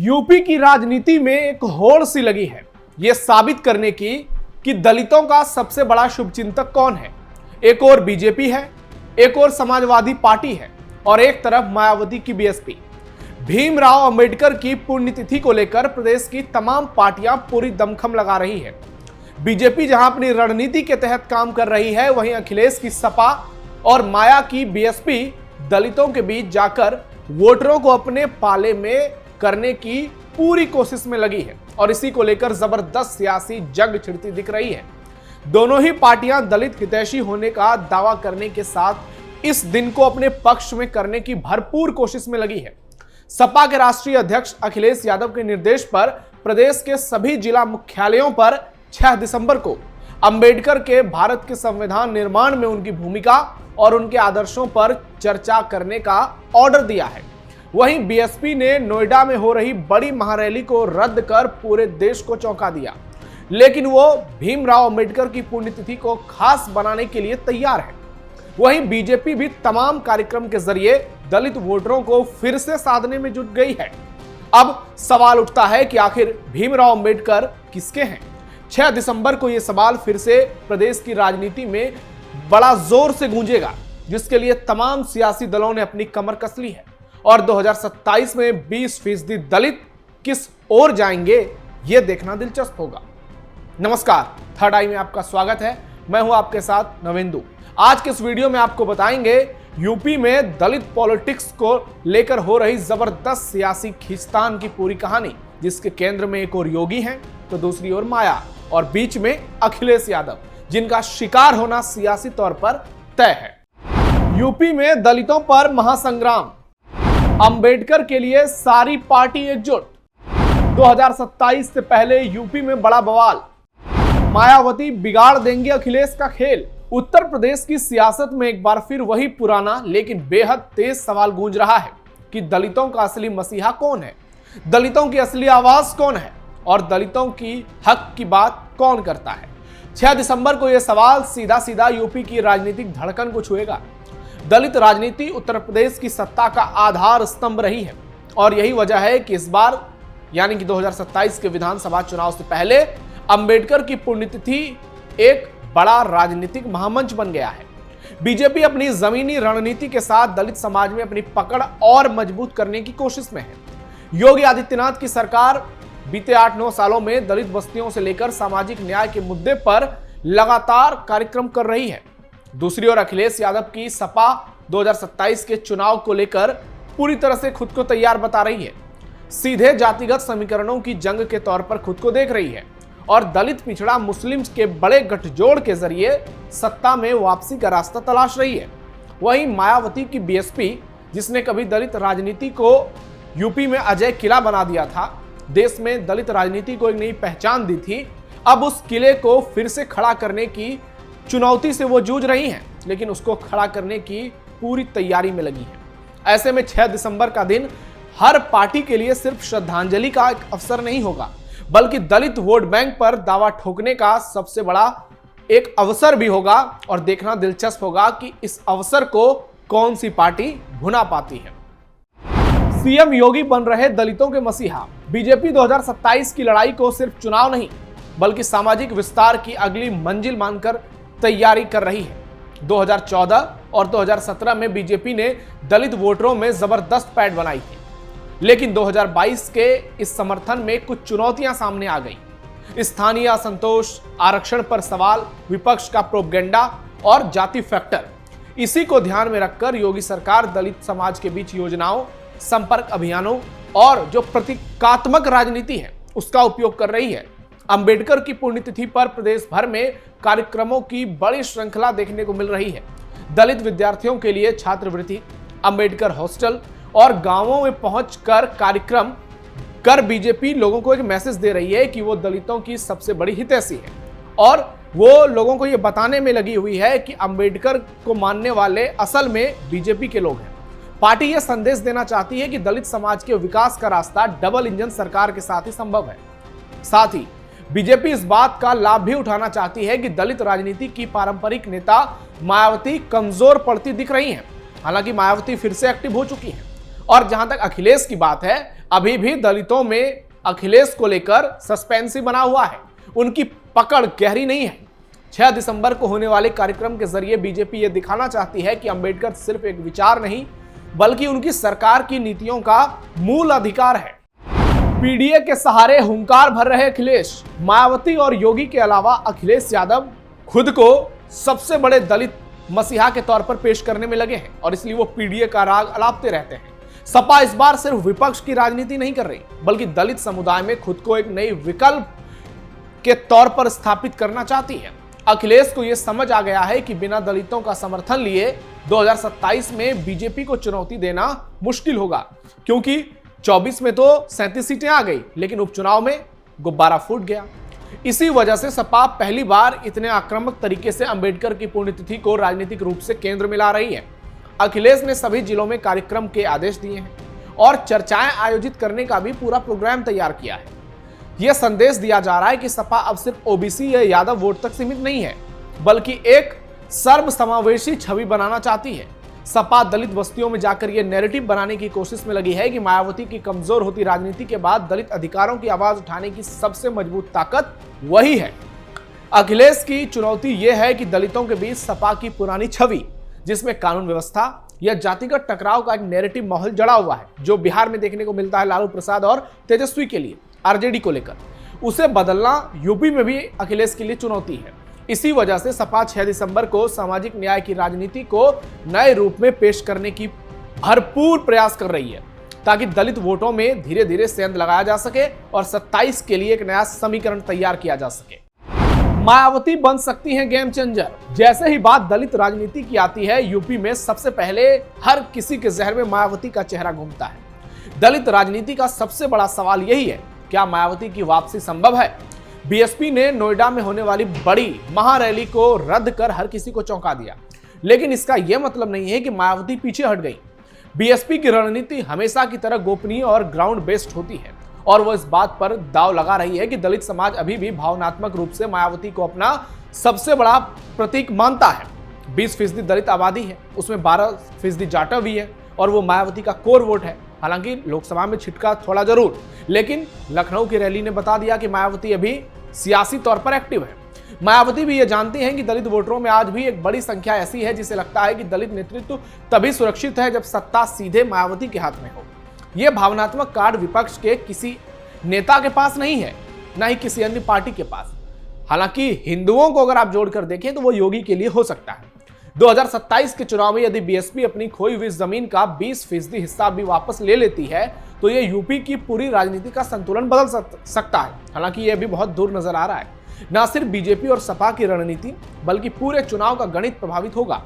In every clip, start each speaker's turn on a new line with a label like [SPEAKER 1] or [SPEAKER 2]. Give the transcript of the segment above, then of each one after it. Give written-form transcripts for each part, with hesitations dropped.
[SPEAKER 1] UP की राजनीति में एक होड़ सी लगी है यह साबित करने की कि दलितों का सबसे बड़ा शुभचिंतक कौन है। एक और बीजेपी है, एक और समाजवादी पार्टी है और एक तरफ मायावती की बीएसपी। भीमराव अंबेडकर की पुण्यतिथि को लेकर प्रदेश की तमाम पार्टियां पूरी दमखम लगा रही है। बीजेपी जहां अपनी रणनीति के तहत काम कर रही है, वहीं अखिलेश की सपा और माया की बीएसपी दलितों के बीच जाकर वोटरों को अपने पाले में करने की पूरी कोशिश में लगी है और इसी को लेकर जबरदस्त सियासी जंग छिड़ती दिख रही है। दोनों ही पार्टियां दलित हितैषी होने का दावा करने के साथ इस दिन को अपने पक्ष में करने की भरपूर कोशिश में लगी है। सपा के राष्ट्रीय अध्यक्ष अखिलेश यादव के निर्देश पर प्रदेश के सभी जिला मुख्यालयों पर 6 दिसंबर को अंबेडकर के भारत के संविधान निर्माण में उनकी भूमिका और उनके आदर्शों पर चर्चा करने का ऑर्डर दिया है। वहीं बीएसपी ने नोएडा में हो रही बड़ी महारैली को रद्द कर पूरे देश को चौंका दिया, लेकिन वो भीमराव अंबेडकर की पुण्यतिथि को खास बनाने के लिए तैयार है। वहीं बीजेपी भी तमाम कार्यक्रम के जरिए दलित वोटरों को फिर से साधने में जुट गई है। अब सवाल उठता है कि आखिर भीमराव अंबेडकर किसके हैं। 6 दिसंबर को यह सवाल फिर से प्रदेश की राजनीति में बड़ा जोर से गूंजेगा, जिसके लिए तमाम सियासी दलों ने अपनी कमर कस ली है और 2027 में 20% दलित किस ओर जाएंगे यह देखना दिलचस्प होगा। नमस्कार, थर्ड आई में आपका स्वागत है। मैं हूं आपके साथ नवेंदु। आज के इस वीडियो में आपको बताएंगे यूपी में दलित पॉलिटिक्स को लेकर हो रही जबरदस्त सियासी खींचतान की पूरी कहानी, जिसके केंद्र में एक और योगी हैं तो दूसरी ओर माया और बीच में अखिलेश यादव, जिनका शिकार होना सियासी तौर पर तय है। यूपी में दलितों पर महासंग्राम, अंबेडकर के लिए सारी पार्टी एकजुट। 2027 से पहले यूपी में बड़ा बवाल, मायावती बिगाड़ देंगे अखिलेश का खेल। उत्तर प्रदेश की सियासत में एक बार फिर वही पुराना लेकिन बेहद तेज सवाल गूंज रहा है कि दलितों का असली मसीहा कौन है, दलितों की असली आवाज कौन है और दलितों की हक की बात कौन करता है। 6 दिसंबर को यह सवाल सीधा सीधा यूपी की राजनीतिक धड़कन को छुएगा। दलित राजनीति उत्तर प्रदेश की सत्ता का आधार स्तंभ रही है और यही वजह है कि इस बार यानी कि 2027 के विधानसभा चुनाव से पहले अंबेडकर की पुण्यतिथि एक बड़ा राजनीतिक महामंच बन गया है। बीजेपी अपनी जमीनी रणनीति के साथ दलित समाज में अपनी पकड़ और मजबूत करने की कोशिश में है। योगी आदित्यनाथ की सरकार बीते 8-9 सालों में दलित बस्तियों से लेकर सामाजिक न्याय के मुद्दे पर लगातार कार्यक्रम कर रही है। दूसरी ओर अखिलेश यादव की सपा 2027 के चुनाव को लेकर पूरी तरह से खुद को तैयार बता रही है। सीधे जातिगत समीकरणों की जंग के तौर पर खुद को देख रही है और दलित पिछड़ा मुस्लिम के बड़े गठजोड़ के जरिए सत्ता में वापसी का रास्ता तलाश रही है। वहीं मायावती की बीएसपी, जिसने कभी दलित राजनीति को यूपी में अजय किला बना दिया था, देश में दलित राजनीति को एक नई पहचान दी थी, अब उस किले को फिर से खड़ा करने की चुनौती से वो जूझ रही हैं, लेकिन उसको खड़ा करने की पूरी तैयारी में लगी है। ऐसे में 6 दिसंबर का दिन हर पार्टी के लिए सिर्फ श्रद्धांजलि का एक अवसर नहीं होगा, बल्कि दलित वोट बैंक पर दावा ठोकने का सबसे बड़ा एक अवसर भी होगा और देखना दिलचस्प होगा कि इस अवसर को कौन सी पार्टी भुना पाती है। सीएम योगी बन रहे दलितों के मसीहा। बीजेपी 2027 की लड़ाई को सिर्फ चुनाव नहीं बल्कि सामाजिक विस्तार की अगली मंजिल मानकर तैयारी कर रही है। 2014 और 2017 में बीजेपी ने दलित वोटरों में जबरदस्त पैठ बनाई थी, लेकिन 2022 के इस समर्थन में कुछ चुनौतियां सामने आ गई। स्थानीय असंतोष, आरक्षण पर सवाल, विपक्ष का प्रोपगेंडा और जाति फैक्टर। इसी को ध्यान में रखकर योगी सरकार दलित समाज के बीच योजनाओं, संपर्क अभियानों और जो प्रतीकात्मक राजनीति है उसका उपयोग कर रही है। अंबेडकर की पुण्यतिथि पर प्रदेश भर में कार्यक्रमों की बड़ी श्रृंखला देखने को मिल रही है। दलित विद्यार्थियों के लिए छात्रवृत्ति, अंबेडकर हॉस्टल और गांवों में पहुंचकर कार्यक्रम कर बीजेपी लोगों को एक मैसेज दे रही है कि वो दलितों की सबसे बड़ी हितैषी है और वो लोगों को ये बताने में लगी हुई है कि अंबेडकर को मानने वाले असल में बीजेपी के लोग हैं। पार्टी ये संदेश देना चाहती है कि दलित समाज के विकास का रास्ता डबल इंजन सरकार के साथ ही संभव है। साथ ही बीजेपी इस बात का लाभ भी उठाना चाहती है कि दलित राजनीति की पारंपरिक नेता मायावती कमजोर पड़ती दिख रही हैं। हालांकि मायावती फिर से एक्टिव हो चुकी हैं और जहां तक अखिलेश की बात है, अभी भी दलितों में अखिलेश को लेकर सस्पेंस ही बना हुआ है, उनकी पकड़ गहरी नहीं है। 6 दिसंबर को होने वाले कार्यक्रम के जरिए बीजेपी ये दिखाना चाहती है कि अंबेडकर सिर्फ एक विचार नहीं बल्कि उनकी सरकार की नीतियों का मूल अधिकार है। पीडीए के सहारे हुंकार भर रहे अखिलेश, मायावती और योगी के अलावा अखिलेश यादव खुद को सबसे बड़े दलित मसीहा के तौर पर पेश करने में लगे हैं और इसलिए वो पीडीए का राग अलापते रहते हैं। सपा इस बार सिर्फ विपक्ष की राजनीति नहीं कर रही बल्कि दलित समुदाय में खुद को एक नई विकल्प के तौर पर स्थापित करना चाहती है। अखिलेश को यह समझ आ गया है कि बिना दलितों का समर्थन लिए 2027 में बीजेपी को चुनौती देना मुश्किल होगा, क्योंकि 24 में तो 37 सीटें आ गई लेकिन उपचुनाव में गुब्बारा फूट गया। इसी वजह से सपा पहली बार इतने आक्रामक तरीके से अंबेडकर की पुण्यतिथि को राजनीतिक रूप से केंद्र में ला रही है। अखिलेश ने सभी जिलों में कार्यक्रम के आदेश दिए हैं और चर्चाएं आयोजित करने का भी पूरा प्रोग्राम तैयार किया है। यह संदेश दिया जा रहा है कि सपा अब सिर्फ ओबीसी या यादव वोट तक सीमित नहीं है बल्कि एक सर्वसमावेशी छवि बनाना चाहती है। सपा दलित बस्तियों में जाकर यह नैरेटिव बनाने की कोशिश में लगी है कि मायावती की कमजोर होती राजनीति के बाद दलित अधिकारों की आवाज उठाने की सबसे मजबूत ताकत वही है। अखिलेश की चुनौती यह है कि दलितों के बीच सपा की पुरानी छवि, जिसमें कानून व्यवस्था या जातिगत टकराव का एक नैरेटिव माहौल जड़ा हुआ है, जो बिहार में देखने को मिलता है लालू प्रसाद और तेजस्वी के लिए आरजेडी को लेकर, उसे बदलना यूपी में भी अखिलेश के लिए चुनौती है। इसी वजह से सपा 6 दिसंबर को सामाजिक न्याय की राजनीति को नए रूप में पेश करने की भरपूर प्रयास कर रही है ताकि दलित वोटों में धीरे धीरे सेंध लगाया जा सके और 27 के लिए एक नया समीकरण तैयार किया जा सके। मायावती बन सकती हैं गेम चेंजर। जैसे ही बात दलित राजनीति की आती है, यूपी में सबसे पहले हर किसी के जहन में मायावती का चेहरा घूमता है। दलित राजनीति का सबसे बड़ा सवाल यही है, क्या मायावती की वापसी संभव है? बीएसपी ने नोएडा में होने वाली बड़ी महारैली को रद्द कर हर किसी को चौंका दिया, लेकिन इसका यह मतलब नहीं है कि मायावती पीछे हट गई। बीएसपी की रणनीति हमेशा की तरह गोपनीय और ग्राउंड बेस्ड होती है और वो इस बात पर दांव लगा रही है कि दलित समाज अभी भी भावनात्मक रूप से मायावती को अपना सबसे बड़ा प्रतीक मानता है। 20% दलित आबादी है, उसमें 12% जाटव भी है और वो मायावती का कोर वोट है। हालांकि लोकसभा में छिटका थोड़ा जरूर, लेकिन लखनऊ की रैली ने बता दिया कि मायावती अभी सियासी तौर पर एक्टिव है। मायावती भी ये जानती हैं कि दलित वोटरों में आज भी एक बड़ी संख्या ऐसी है जिसे लगता है कि दलित नेतृत्व तभी सुरक्षित है जब सत्ता सीधे मायावती के हाथ में हो। यह भावनात्मक कार्ड विपक्ष के किसी नेता के पास नहीं है, न ही किसी अन्य पार्टी के पास। हालांकि हिंदुओं को अगर आप जोड़कर देखें तो वो योगी के लिए हो सकता है। 2027 के चुनाव में यदि बीएसपी अपनी खोई हुई जमीन का 20% हिस्सा भी वापस ले लेती है तो ये यूपी की पूरी राजनीति का संतुलन बदल सकता है। हालांकि यह भी बहुत दूर नजर आ रहा है। न सिर्फ बीजेपी और सपा की रणनीति बल्कि पूरे चुनाव का गणित प्रभावित होगा।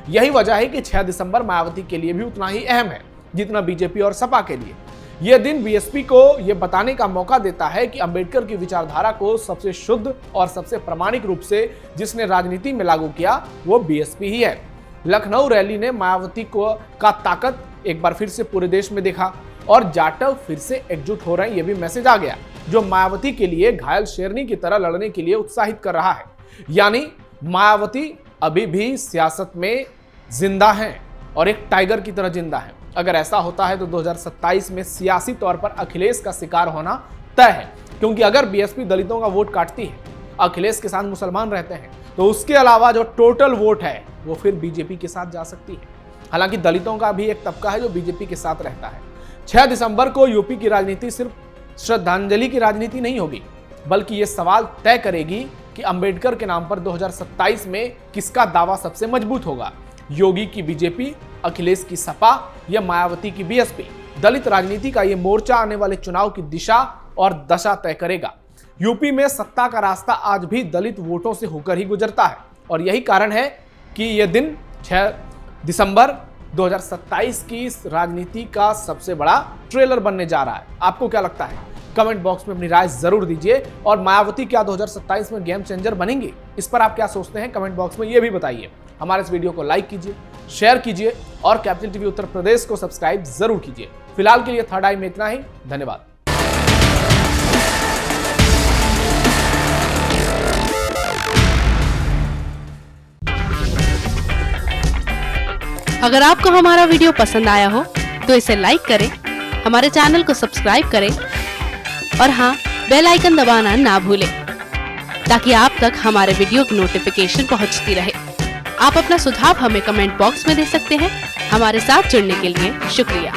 [SPEAKER 1] यही वजह है कि 6 दिसंबर मायावती के लिए भी उतना ही अहम है जितना बीजेपी और सपा के लिए। यह दिन बीएसपी को यह बताने का मौका देता है कि अंबेडकर की विचारधारा को सबसे शुद्ध और सबसे प्रामाणिक रूप से जिसने राजनीति में लागू किया वो बीएसपी ही है। लखनऊ रैली ने मायावती का ताकत एक बार फिर से पूरे देश में देखा और जाटव फिर से एकजुट हो रहे हैं, यह भी मैसेज आ गया जो मायावती के लिए घायल शेरनी की तरह लड़ने के लिए उत्साहित कर रहा है। यानी मायावती अभी भी सियासत में जिंदा है और एक टाइगर की तरह जिंदा है। अगर ऐसा होता है तो 2027 में सियासी तौर पर अखिलेश का शिकार होना तय है, क्योंकि अगर बीएसपी दलितों का वोट काटती है, अखिलेश के साथ मुसलमान रहते हैं, तो उसके अलावा जो टोटल वोट है वो फिर बीजेपी के साथ जा सकती है। हालांकि दलितों का भी एक तबका है जो बीजेपी के साथ रहता है। 6 दिसंबर को यूपी की राजनीति सिर्फ श्रद्धांजलि की राजनीति नहीं होगी बल्कि ये सवाल तय करेगी कि अंबेडकर के नाम पर 2027 में किसका दावा सबसे मजबूत होगा, योगी की बीजेपी, अखिलेश की सपा या मायावती की बीएसपी। दलित राजनीति का यह मोर्चा आने वाले चुनाव की दिशा और दशा तय करेगा। यूपी में सत्ता का रास्ता आज भी दलित वोटों से होकर ही गुजरता है और यही कारण है कि यह दिन 6 दिसंबर 2027 की राजनीति का सबसे बड़ा ट्रेलर बनने जा रहा है। आपको क्या लगता है? कमेंट बॉक्स में अपनी राय जरूर दीजिए और मायावती क्या 2027 में गेम चेंजर बनेंगी, इस पर आप क्या सोचते हैं कमेंट बॉक्स में ये भी बताइए। हमारे इस वीडियो को लाइक कीजिए, शेयर कीजिए और कैपिटल टीवी उत्तर प्रदेश को सब्सक्राइब जरूर कीजिए। फिलहाल के लिए थर्ड आई में इतना ही। धन्यवाद।
[SPEAKER 2] अगर आपको हमारा वीडियो पसंद आया हो तो इसे लाइक करें, हमारे चैनल को सब्सक्राइब करें और हाँ, बेल आइकन दबाना ना भूलें ताकि आप तक हमारे वीडियो की नोटिफिकेशन पहुंचती रहे। आप अपना सुझाव हमें कमेंट बॉक्स में दे सकते हैं। हमारे साथ जुड़ने के लिए शुक्रिया।